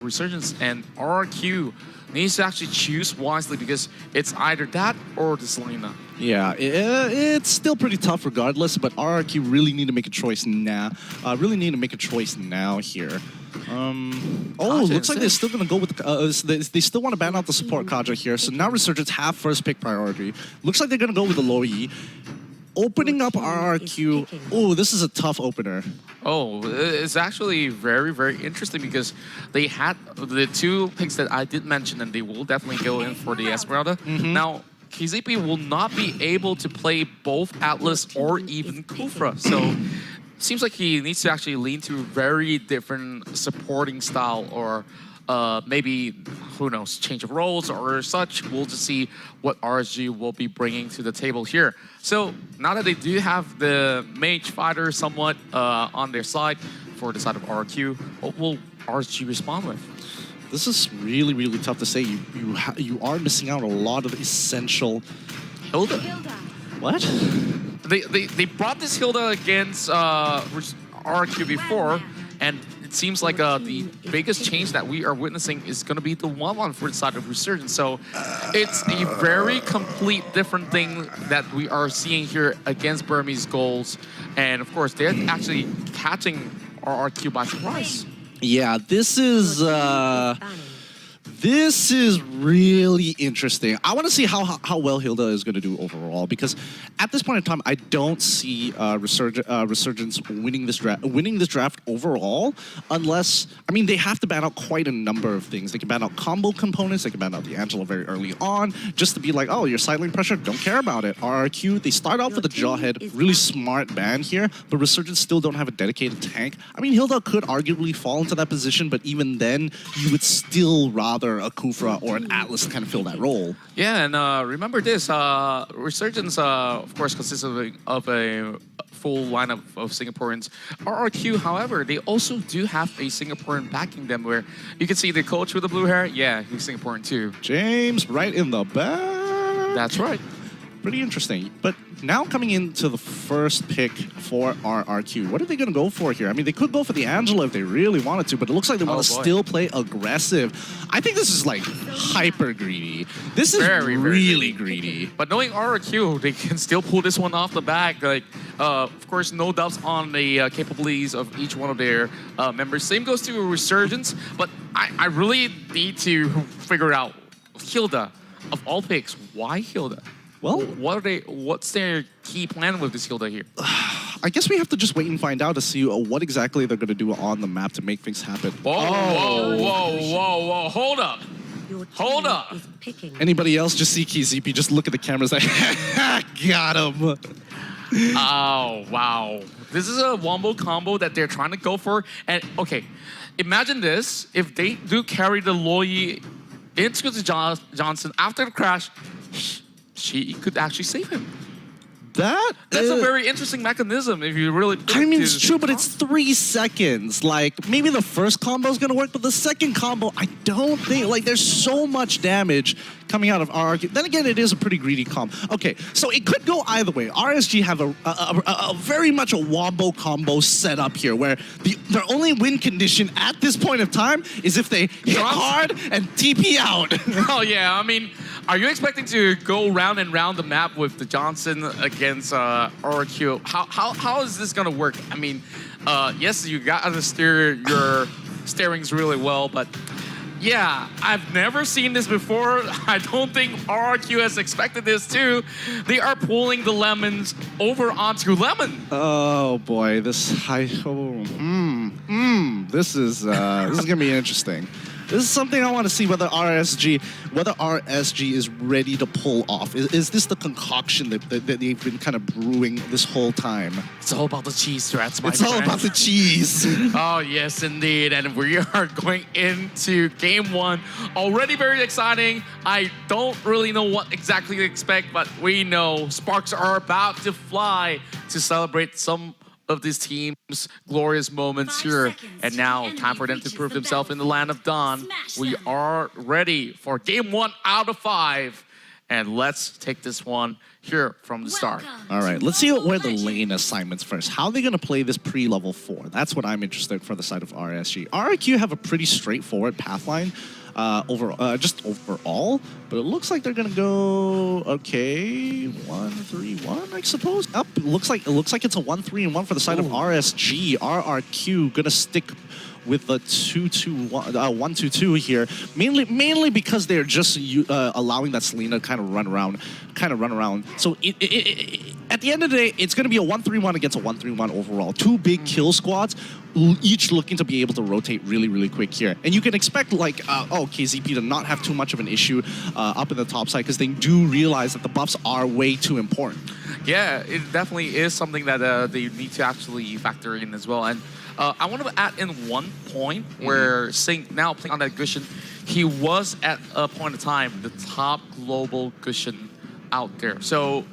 Resurgence and RRQ needs to actually choose wisely because it's either that or the Selena. Yeah, it's still pretty tough regardless, but RRQ really need to make a choice now. Here. Looks like they're still going to go with... they still want to ban out the support cadre here, so now Resurgence have first pick priority. Looks like they're going to go with the Low E. Opening up RRQ. Oh, this is a tough opener. Oh, it's actually very, very interesting because they had the two picks that I did mention, and they will definitely go in for the Esmeralda. Now, KZP will not be able to play both Atlas or even Kufra, so seems like he needs to actually lean to very different supporting style, or maybe, who knows, change of roles or such. We'll just see what RSG will be bringing to the table here. So now that they do have the mage fighter somewhat on their side for the side of RRQ, what will RSG respond with? This is really, really tough to say. You are missing out a lot of essential... Hilda. What? They brought this Hilda against RRQ before, and it seems like the biggest change that we are witnessing is going to be the 1-1 for the side of Resurgence. So it's a very complete different thing that we are seeing here against Burmese goals. And of course, they're actually catching RRQ by surprise. Yeah, this is really interesting. I want to see how well Hilda is going to do overall, because at this point in time, I don't see Resurgence winning this draft overall, unless, I mean, they have to ban out quite a number of things. They can ban out combo components, they can ban out the Angela very early on, just to be like, oh, your side lane pressure, don't care about it. RRQ, they start off with the Jawhead, really smart ban here, but Resurgence still don't have a dedicated tank. I mean, Hilda could arguably fall into that position, but even then, you would still rather a Kufra or an Atlas to kind of fill that role. Yeah, and remember this, Resurgence, of course, consists of a full lineup of Singaporeans. RRQ, however, they also do have a Singaporean backing them, where you can see the coach with the blue hair. Yeah, he's Singaporean too. James, right in the back. That's right. Pretty interesting. But now coming into the first pick for RRQ, what are they going to go for here? I mean, they could go for the Angela if they really wanted to, but it looks like they want to still play aggressive. I think this is like hyper greedy. This is very really greedy. But knowing RRQ, they can still pull this one off the back. Like, of course, no doubts on the capabilities of each one of their members. Same goes to Resurgence, but I really need to figure out Hilda. Of all picks, why Hilda? Well, what's their key plan with this Hilda here? I guess we have to just wait and find out to see what exactly they're going to do on the map to make things happen. Whoa, hold up. Hold up. Anybody else just see KZP, just look at the cameras like, got him. Oh, wow. This is a wombo combo that they're trying to go for. And, okay, imagine this. If they do carry the Loyi into the Johnson after the crash, she could actually save him. That's a very interesting mechanism if you really... I mean, it's true, but it's 3 seconds. Like, maybe the first combo is going to work, but the second combo, I don't think... Like, there's so much damage coming out of RRQ. Then again, it is a pretty greedy combo. Okay, so it could go either way. RSG have a very much a wombo combo set up here, where their only win condition at this point of time is if they hit hard and TP out. Oh, yeah, I mean... Are you expecting to go round and round the map with the Johnson against RRQ? How is this gonna work? I mean, yes, you got to steer your steerings really well, but yeah, I've never seen this before. I don't think RRQ has expected this too. They are pulling the lemons over onto lemon. Oh boy, this is gonna be interesting. This is something I want to see whether RSG is ready to pull off. Is this the concoction that they've been kind of brewing this whole time? It's all about the cheese threats, my friend. It's all about the cheese. Oh, yes, indeed. And we are going into game 1. Already very exciting. I don't really know what exactly to expect, but we know sparks are about to fly to celebrate some of this team's glorious moments here. And now, time for them to prove themselves in the land of Dawn. We are ready for game 1 out of 5. And let's take this one here from the start. All right, let's see where the lane assignments first. How are they going to play this pre-level 4? That's what I'm interested in for the side of RSG. RRQ have a pretty straightforward pathline just overall, but it looks like they're going to go, okay, 1-3-1, I suppose. Up, looks like it's a 1-3-1 for the side of RSG. RRQ going to stick with the 1-2-2 here, mainly because they're just allowing that Selena kind of run around. So at the end of the day, it's going to be a 1-3-1 against a 1-3-1 overall. Two big kill squads, each looking to be able to rotate really quick here. And you can expect KZP to not have too much of an issue up in the top side because they do realize that the buffs are way too important. Yeah, it definitely is something that they need to actually factor in as well. And I want to add in one point where Sing now playing on that Gushin, he was at a point of time the top global Gushin out there. So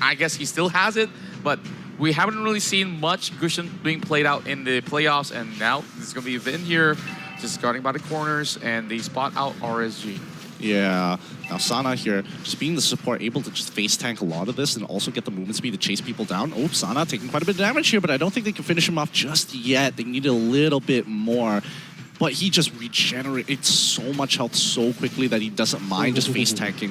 I guess he still has it, but we haven't really seen much Gushin being played out in the playoffs. And now there's going to be Vin here, just guarding by the corners, and they spot out RSG. Yeah, now Sana here, just being the support, able to just face tank a lot of this and also get the movement speed to chase people down. Oh, Sana taking quite a bit of damage here, but I don't think they can finish him off just yet. They need a little bit more. But he just regenerates so much health so quickly that he doesn't mind just face tanking,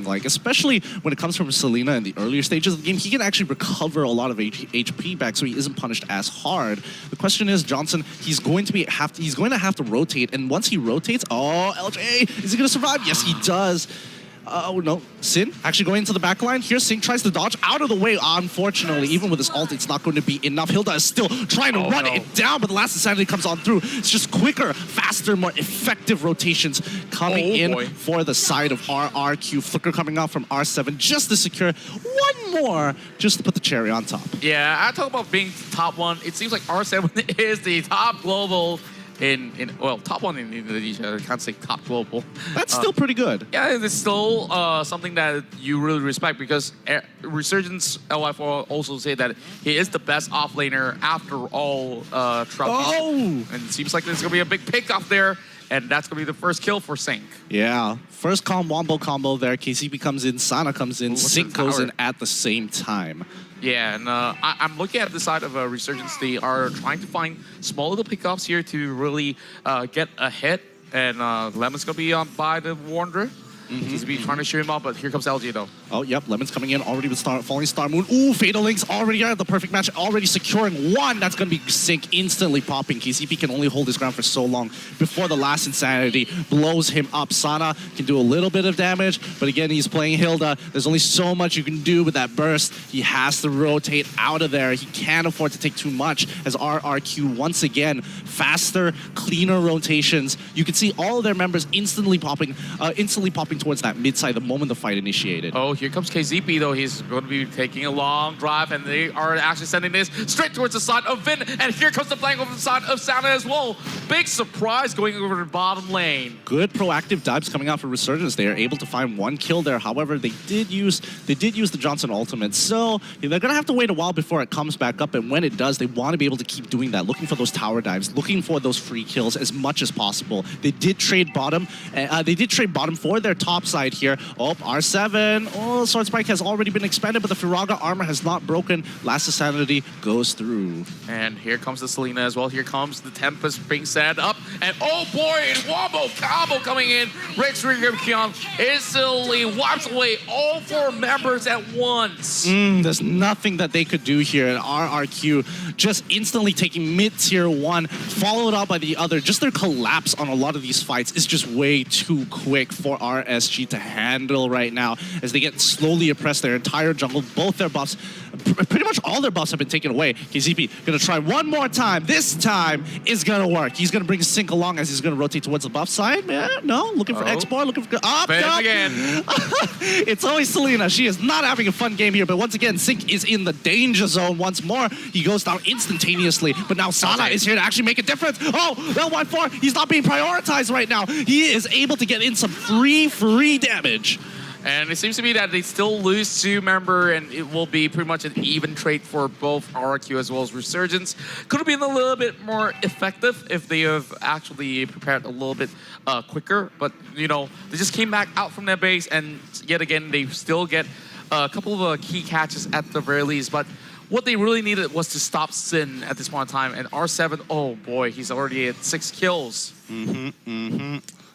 like, especially when it comes from Selena in the earlier stages of the game. He can actually recover a lot of HP back, so he isn't punished as hard. The question is, Johnson, he's going to have to rotate, and once he rotates, LJ, is he going to survive? Yes, he does. Oh no, Sin actually going into the back line. Here Sin tries to dodge out of the way. Unfortunately, even with his ult, it's not going to be enough. Hilda is still trying to run it down, but the last insanity comes on through. It's just quicker, faster, more effective rotations coming in for the side of RRQ. Flicker coming out from R7 just to secure one more, just to put the cherry on top. Yeah, I talk about being top one. It seems like R7 is the top global top one in Indonesia. I can't say top global. That's still pretty good. Yeah, it's still something that you really respect because Resurgence LY4 also say that he is the best offlaner after all and it seems like there's going to be a big pick up there, and that's going to be the first kill for Sync. Yeah, first wombo combo there. KCP comes in, Sana comes in, Sync goes in at the same time. Yeah, and I'm looking at the side of Resurgence. They are trying to find small little pickups here to really get ahead. And Lemon's going to be by the Wanderer. He's be trying to shoot him up, but here comes LG though. Oh, yep, Lemon's coming in already with Falling Star Moon. Ooh, Fatal Links already are the perfect match, already securing one. That's going to be Sync instantly popping. KCP can only hold his ground for so long before the last insanity blows him up. Sana can do a little bit of damage, but again, he's playing Hilda. There's only so much you can do with that burst. He has to rotate out of there. He can't afford to take too much as RRQ once again, faster, cleaner rotations. You can see all of their members instantly popping towards that mid side the moment the fight initiated. Oh, here comes KZP though. He's going to be taking a long drive, and they are actually sending this straight towards the side of Vin. And here comes the flank over the side of Sana as well. Big surprise going over the bottom lane. Good proactive dives coming out for Resurgence. They are able to find one kill there. However, they did use the Johnson ultimate, so they're gonna have to wait a while before it comes back up. And when it does, they want to be able to keep doing that, looking for those tower dives, looking for those free kills as much as possible. They did trade bottom. For their top side here. Oh, R7. Oh, Sword Spike has already been expanded, but the Firaga armor has not broken. Last Sanity goes through. And here comes the Selena as well. Here comes the Tempest being set up. And oh boy, Wombo combo coming in. RRQ instantly wipes away all four members at once. There's nothing that they could do here. And RRQ just instantly taking mid-tier 1, followed up by the other. Just their collapse on a lot of these fights is just way too quick for RSG to handle right now as they get slowly oppressed their entire jungle. Both their buffs, pretty much all their buffs have been taken away. KZP gonna try one more time. This time is gonna work. He's gonna bring Sync along as he's gonna rotate towards the buff side. Yeah, no, looking for X-Bar, looking for up. Again. It's always Selena. She is not having a fun game here, but once again, Sync is in the danger zone once more. He goes down instantaneously, but now Sana is here to actually make a difference. Oh, LY4, he's not being prioritized right now. He is able to get in some free damage. And it seems to be that they still lose 2 member, and it will be pretty much an even trade for both RRQ as well as Resurgence. Could have been a little bit more effective if they have actually prepared a little bit quicker. But, you know, they just came back out from their base, and yet again, they still get a couple of key catches at the very least. But what they really needed was to stop Sin at this point in time. And R7, oh boy, he's already at 6 kills.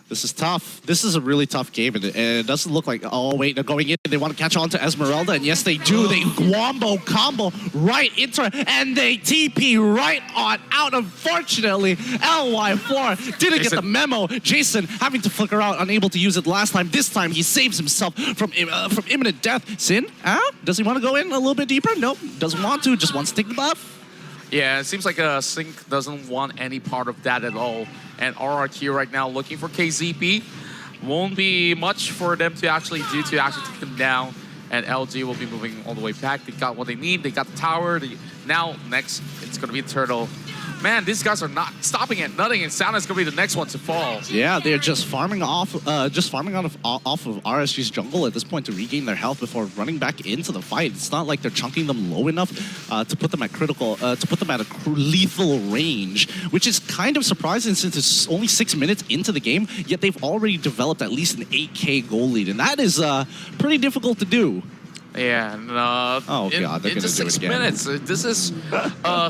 This is tough. This is a really tough game, and it doesn't look like, oh wait, they're going in. They want to catch on to Esmeralda, and yes they do. They wombo combo right into her, and they TP right on out. Unfortunately, LY4 didn't get the memo. Jason having to flicker out, unable to use it last time. This time he saves himself from imminent death. Sin, does he want to go in a little bit deeper? Nope, doesn't want to, just wants to take the buff. Yeah, it seems like Sync doesn't want any part of that at all. And RRQ right now looking for KZP. Won't be much for them to actually do to actually take them down. And LG will be moving all the way back. They got what they need. They got the tower. Now, next, it's going to be Turtle. Man, these guys are not stopping at nothing, and Sound is going to be the next one to fall. Yeah, they're just farming off of RSG's jungle at this point to regain their health before running back into the fight. It's not like they're chunking them low enough to put them at a lethal range, which is kind of surprising since it's only 6 minutes into the game. Yet they've already developed at least an 8K goal lead, and that is pretty difficult to do. Yeah, and oh god, they're in just gonna do 6 it again. minutes. This is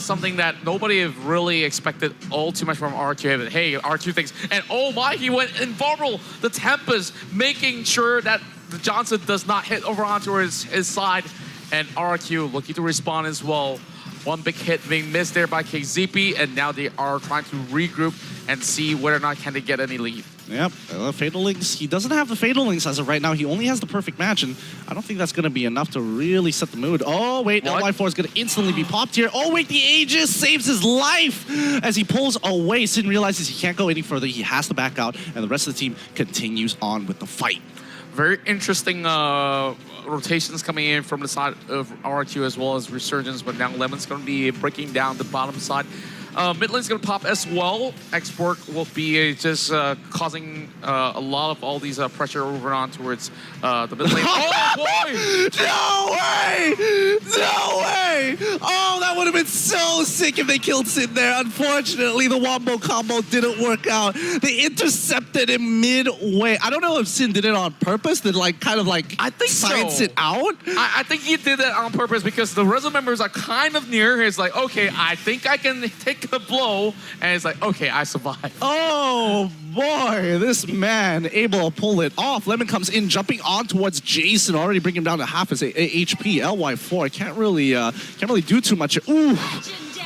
something that nobody have really expected all too much from RQ. But hey, RQ thinks, and oh my, he went invulnerable. The Tempest making sure that the Johnson does not hit over onto his side, and RQ looking to respond as well. One big hit being missed there by KZP, and now they are trying to regroup and see whether or not can they get any lead. Yep, Fatal Links, he doesn't have the Fatal Links as of right now. He only has the perfect match, and I don't think that's going to be enough to really set the mood. Oh, wait, LY4 is going to instantly be popped here. Oh, wait, the Aegis saves his life as he pulls away. Sin realizes he can't go any further. He has to back out, and the rest of the team continues on with the fight. Very interesting rotations coming in from the side of RQ as well as Resurgence, but now Lemon's going to be breaking down the bottom side. Mid lane's going to pop as well. Export will be just causing a lot of all these pressure over on towards the mid lane. Oh, boy! No way! No way! Oh, that would have been so sick if they killed Sin there. Unfortunately, the wombo combo didn't work out. They intercepted him midway. I don't know if Sin did it on purpose, did kind of I think science it out. I think he did that on purpose because the Rezo members are kind of near. He's like, okay, I think I can take the blow, and it's like, okay, I survived. Oh boy, this man able to pull it off. Lemon comes in, jumping on towards Jason, already bringing him down to half his HP. LY4 can't really do too much. Ooh.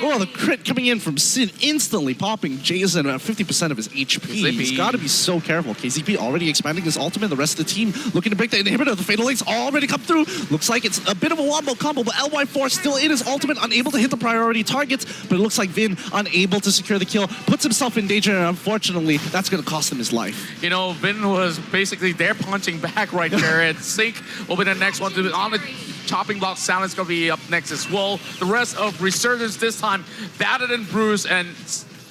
Oh, the crit coming in from Sin, instantly popping Jason at 50% of his HP. He's got to be so careful. KZP already expanding his ultimate. The rest of the team looking to break the inhibitor. The Fatal Links already come through. Looks like it's a bit of a wombo combo, but LY4 still in his ultimate, unable to hit the priority targets. But it looks like Vin, unable to secure the kill, puts himself in danger, and unfortunately, that's going to cost him his life. You know, Vin was basically there punching back right there, and Sync will be the next one to be on the chopping block. Sound is going to be up next as well. The rest of Resurgence this time battered and bruised, and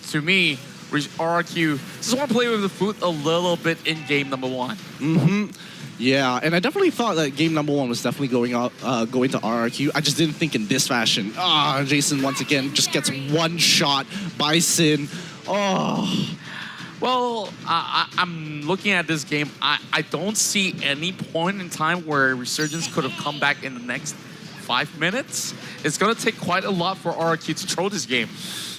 to me, RRQ just want to play with the foot a little bit in game number 1. Yeah, and I definitely thought that game number 1 was definitely going to RRQ. I just didn't think in this fashion. Jason once again just gets one shot by Sin. Oh. Well, I'm looking at this game. I don't see any point in time where Resurgence could have come back in the next 5 minutes. It's going to take quite a lot for RRQ to throw this game.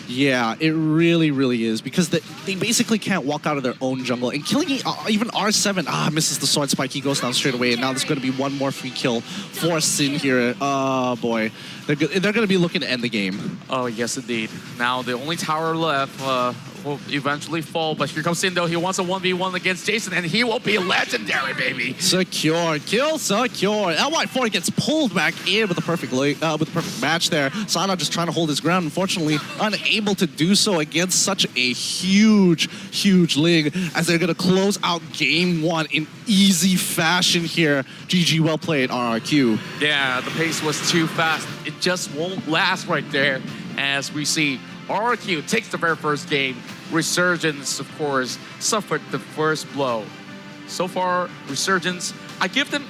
Yeah, it really, really is, because they basically can't walk out of their own jungle. And killing even R7, misses the sword spike. He goes down straight away, and now there's going to be one more free kill for Sin here. Oh, boy. They're going to be looking to end the game. Oh, yes, indeed. Now, the only tower left will eventually fall, but here comes Sindo. He wants a 1v1 against Jason, and he will be legendary, baby. Secure. Kill secure. LY4 gets pulled back in with the perfect match there. Sana just trying to hold his ground. Unfortunately, unable to do so against such a huge, huge league, as they're going to close out game 1 in easy fashion here. GG, well played, RRQ. Yeah, the pace was too fast. It just won't last right there, as we see RRQ takes the very first game. Resurgence, of course, suffered the first blow. So far, Resurgence I give them